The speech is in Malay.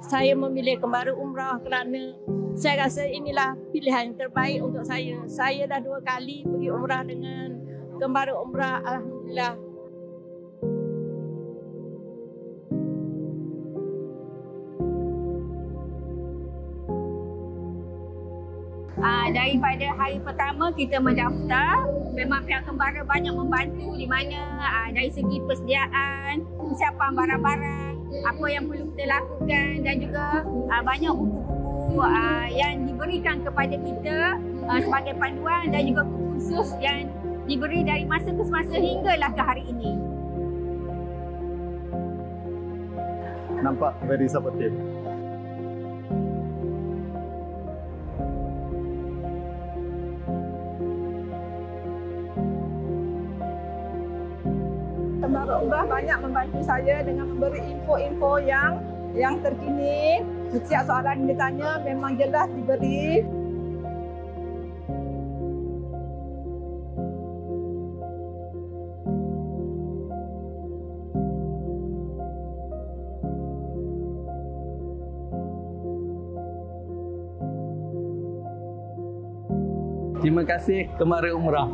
Saya memilih Kembara Umrah kerana saya rasa inilah pilihan yang terbaik untuk saya. Saya dah 2 kali pergi umrah dengan Kembara Umrah, alhamdulillah. Daripada hari pertama kita mendaftar, memang pihak Kembara banyak membantu di mana dari segi persediaan, persiapan barang-barang, apa yang perlu kita lakukan dan juga banyak buku-buku yang diberikan kepada kita sebagai panduan dan juga buku khusus yang diberi dari masa ke semasa hinggalah ke hari ini. Nampak very supportive. Kembara Umrah banyak membantu saya dengan memberi info-info yang terkini. Setiap soalan yang ditanya memang jelas diberi. Terima kasih Kembara Umrah.